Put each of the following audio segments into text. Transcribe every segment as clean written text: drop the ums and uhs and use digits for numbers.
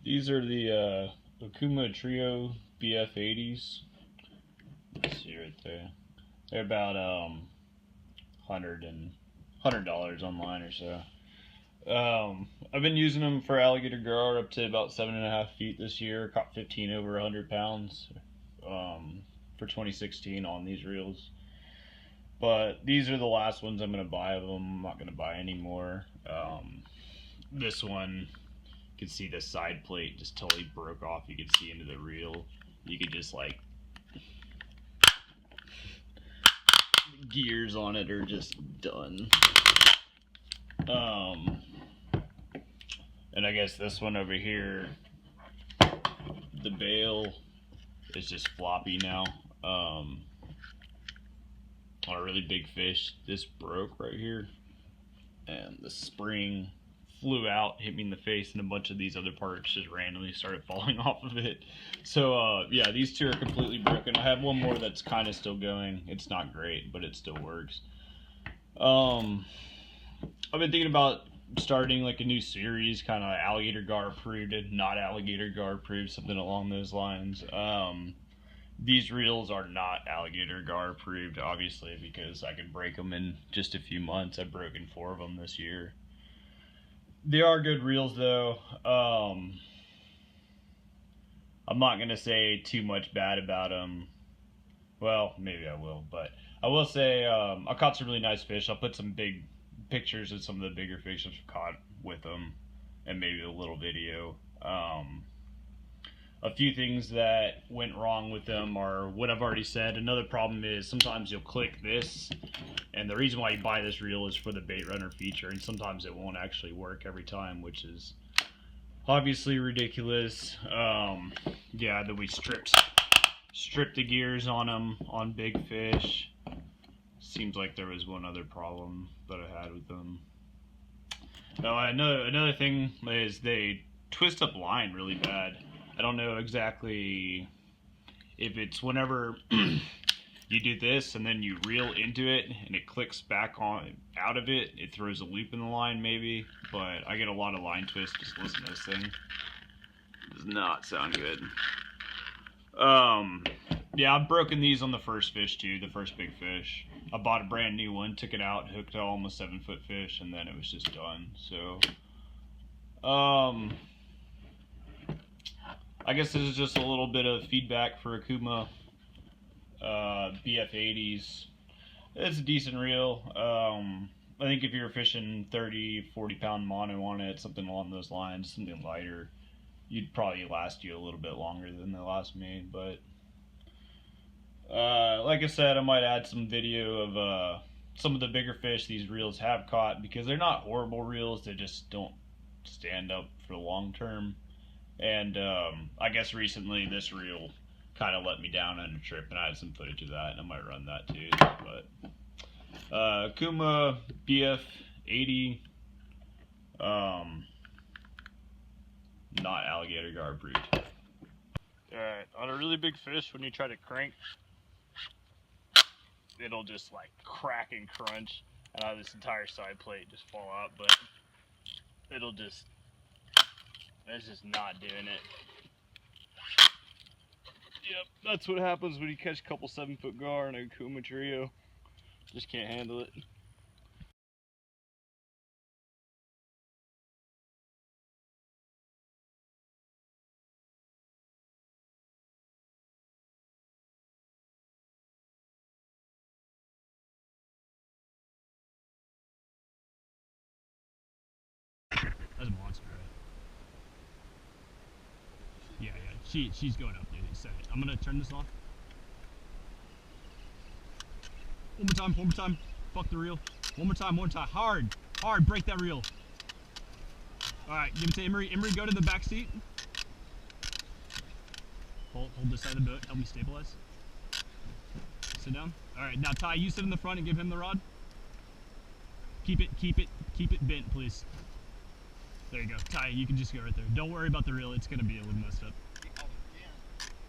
These are the Okuma Trio BF 80s. Let's see right there. They're about $100 online or so. I've been using them for alligator gar up to about 7.5 feet this year. Caught 15 over 100 pounds for 2016 on these reels. But these are the last ones I'm going to buy of them. I'm not going to buy any more. This one, you can see the side plate just totally broke off. You can see into the reel. You could just like, the gears on it are just done. And I guess this one over here, the bail is just floppy now. On a really big fish, this broke right here, and the spring flew out, hit me in the face, and a bunch of these other parts just randomly started falling off of it. So yeah, these two are completely broken. I have one more that's kind of still going. It's not great, but it still works. I've been thinking about starting like a new series, kind of alligator gar approved and not alligator gar approved, something along those lines. These reels are not alligator gar approved, obviously, because I could break them in just a few months. I've broken 4 of them this year. They are good reels though. I'm not going to say too much bad about them. Well, maybe I will, but I will say I caught some really nice fish. I'll put some big pictures of some of the bigger fish I've caught with them, and maybe a little video. A few things that went wrong with them are what I've already said. Another problem is sometimes you'll click this, and the reason why you buy this reel is for the bait runner feature, and sometimes it won't actually work every time, which is obviously ridiculous. Yeah, that we stripped the gears on them on big fish. Seems like there was one other problem that I had with them. Oh, another thing is they twist up line really bad. I don't know exactly if it's whenever you do this and then you reel into it and it clicks back on out of it, it throws a loop in the line maybe, but I get a lot of line twist just listening to this thing. It does not sound good. Yeah, I've broken these on the first fish too, the first big fish. I bought a brand new one, took it out, hooked almost 7-foot fish, and then it was just done. So, I guess this is just a little bit of feedback for Okuma BF 80s. It's a decent reel. I think if you're fishing 30-40 pound mono on it, something along those lines, something lighter, you'd probably last you a little bit longer than they last me. But like I said, I might add some video of some of the bigger fish these reels have caught, because they're not horrible reels, they just don't stand up for the long term. And I guess recently this reel kind of let me down on a trip, and I had some footage of that, and I might run that too. But Okuma BF 80, not alligator gar approved. Alright, on a really big fish, when you try to crank, it'll just like crack and crunch, and I'll have this entire side plate just fall out, but it's just not doing it. Yep, that's what happens when you catch a couple 7-foot gar in a Okuma Trio. Just can't handle it. That's a monster, right? Yeah, she's going up, dude. I'm gonna turn this off. One more time. Fuck the reel. One more time. Hard, break that reel. Alright, give it to Emery. Emery, go to the back seat. Hold this side of the boat, help me stabilize. Sit down. Alright, now Ty, you sit in the front and give him the rod. Keep it bent, please. There you go. Ty, you can just go right there. Don't worry about the reel, it's gonna be a little messed up.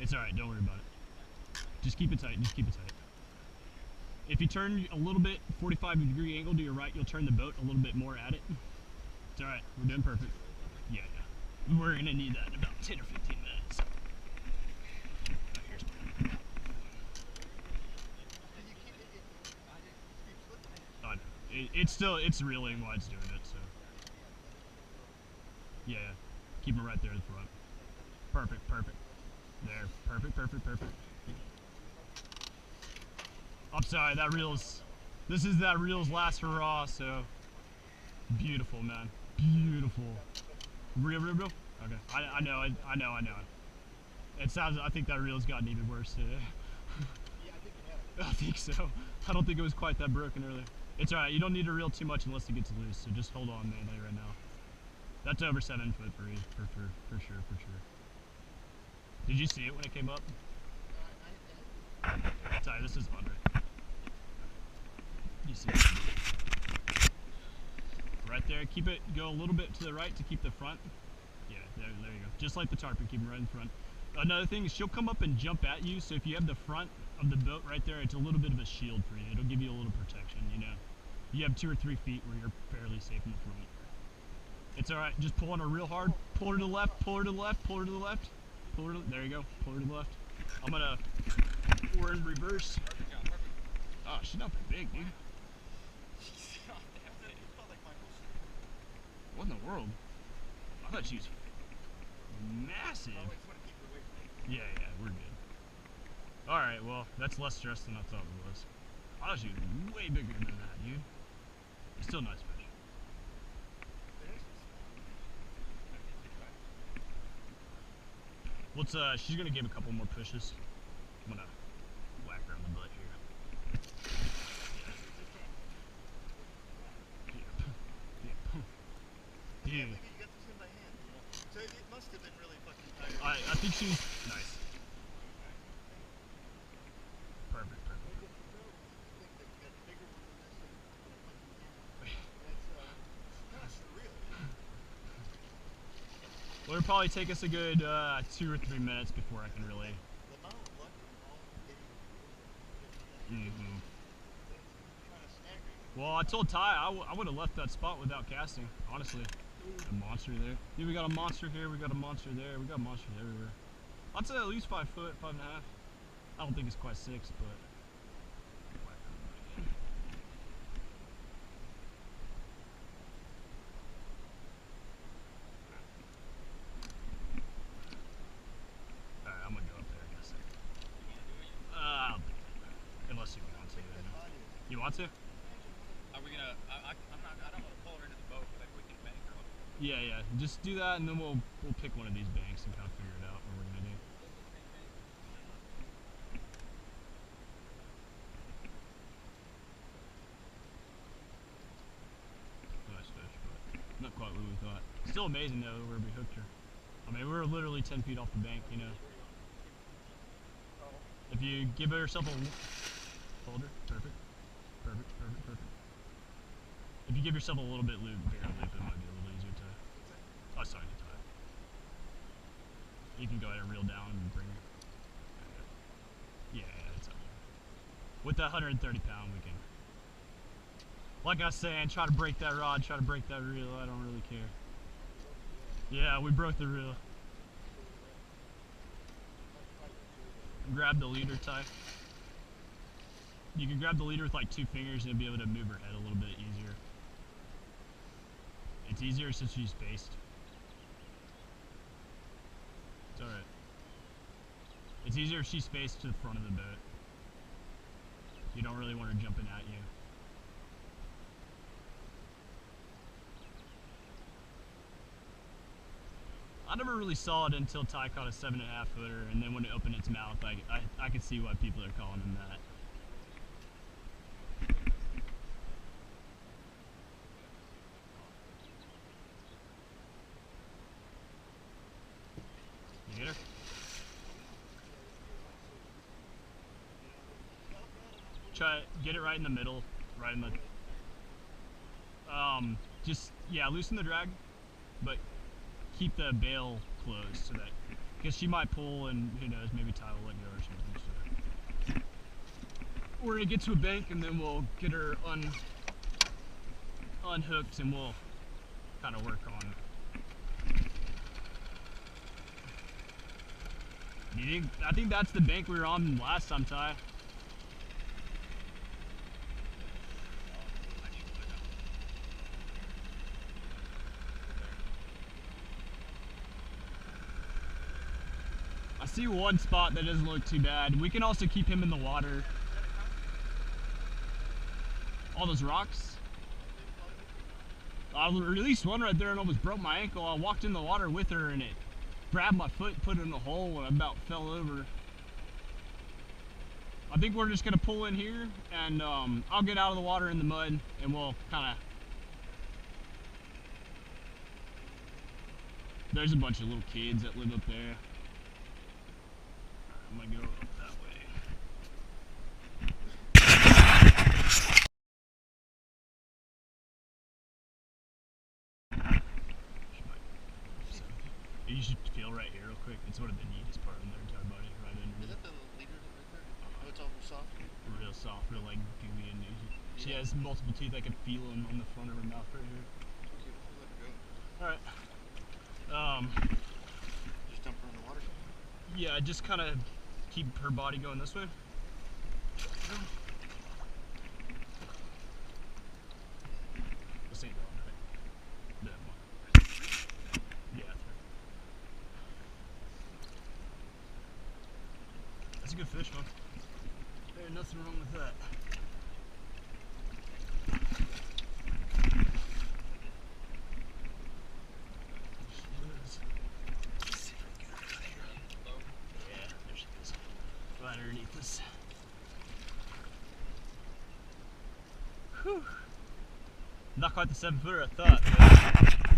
It's alright, don't worry about it. Just keep it tight, If you turn a little bit, 45-degree angle to your right, you'll turn the boat a little bit more at it. It's alright, we're doing perfect. Yeah. We're gonna need that in about 10 or 15 minutes. Here's mine. Oh, no. It's reeling while it's doing it, so. Yeah, keep it right there at the front. Perfect, perfect. There, perfect, perfect, perfect. I'm sorry, that reel's, this is that reel's last hurrah, so. Beautiful, man, beautiful. Reel. Okay, I know. It sounds, I think that reel's gotten even worse today. Yeah, I think it has. I think so. I don't think it was quite that broken earlier. It's alright, you don't need to reel too much unless it gets loose, so just hold on mainly right now. That's over 7 foot for sure. Did you see it when it came up? Sorry, this is under. You see it? Right there, keep it, go a little bit to the right to keep the front. Yeah, there you go. Just like the tarpon, keep it right in front. Another thing is she'll come up and jump at you, so if you have the front of the boat right there, it's a little bit of a shield for you. It'll give you a little protection, you know. You have 2 or 3 feet where you're fairly safe in the front. It's alright, just pull on her real hard. Pull her to the left, pull her to the left, pull her to the left. Pull her to, there you go, pull her to the left. We're in reverse. Oh, she's not that big, dude. What in the world? I thought she was massive. Yeah, we're good. Alright, well, that's less stress than I thought it was. I thought she was way bigger than that, dude. It's still a nice fish. Let's, she's gonna give a couple more pushes. I'm gonna whack her on the butt here. Dude. You got this in my hand, you know? So it must have been really fucking tired. I think she's nice. Perfect. Well, it'll probably take us a good 2 or 3 minutes before I can really. Well, I told Ty I would have left that spot without casting, honestly. A monster there. Dude, we got a monster here, we got a monster there, we got monsters everywhere. I'd say at least 5 foot, 5.5. I don't think it's quite 6, but. Alright, I'm gonna go up there in a second. I don't think unless you want to. You want to? Are we gonna? I don't want to pull her into the boat, but we can bank her up. Yeah. Just do that, and then we'll pick one of these banks and kind of figure it out what we're gonna do. Nice fish, but not quite what we thought. Still amazing though where we hooked her. I mean, we were literally 10 feet off the bank, you know. If you give yourself a hold her, perfect. If you give yourself a little bit loop, bigger loop, it might be a little easier to. Oh, sorry, to tie. You can go ahead and reel down and bring her. Yeah, it's up. With that 130 pound, we can. Like I was saying, try to break that rod, try to break that reel. I don't really care. Yeah, we broke the reel. Grab the leader, Ty. You can grab the leader with like 2 fingers and you'll be able to move her head a little bit easier. It's easier since she's spaced. It's alright. It's easier if she's spaced to the front of the boat. You don't really want her jumping at you. I never really saw it until Ty caught a 7.5 footer, and then when it opened its mouth, I could see why people are calling him that. You get her? Try get it right in the middle, right in the. Just yeah, loosen the drag, but keep the bail closed so that because she might pull and who knows, maybe Ty will let go or something. So we're gonna get to a bank and then we'll get her unhooked and we'll kind of work on I think that's the bank we were on last time, Ty. I see one spot that doesn't look too bad. We can also keep him in the water. All those rocks. I released one right there and almost broke my ankle. I walked in the water with her and it grabbed my foot, put it in a hole, and I about fell over. I think we're just gonna pull in here and I'll get out of the water in the mud and we'll kind of. There's a bunch of little kids that live up there. I'm gonna go up that way. You should feel right here real quick. It's one of the neatest part in there, too, buddy. Right under. Is that the leader right there? Oh, it's all soft. Real soft, real like gooey and easy. She has multiple teeth. I can feel them on the front of her mouth right here. Okay, let her go. All right. Just dump her in the water. Yeah, just kind of keep her body going this way. This ain't going right. That one. Yeah. That's a good fish, man. There's nothing wrong with that. Yeah, there she is. Right underneath us. Whew. Not quite the 7-footer I thought, but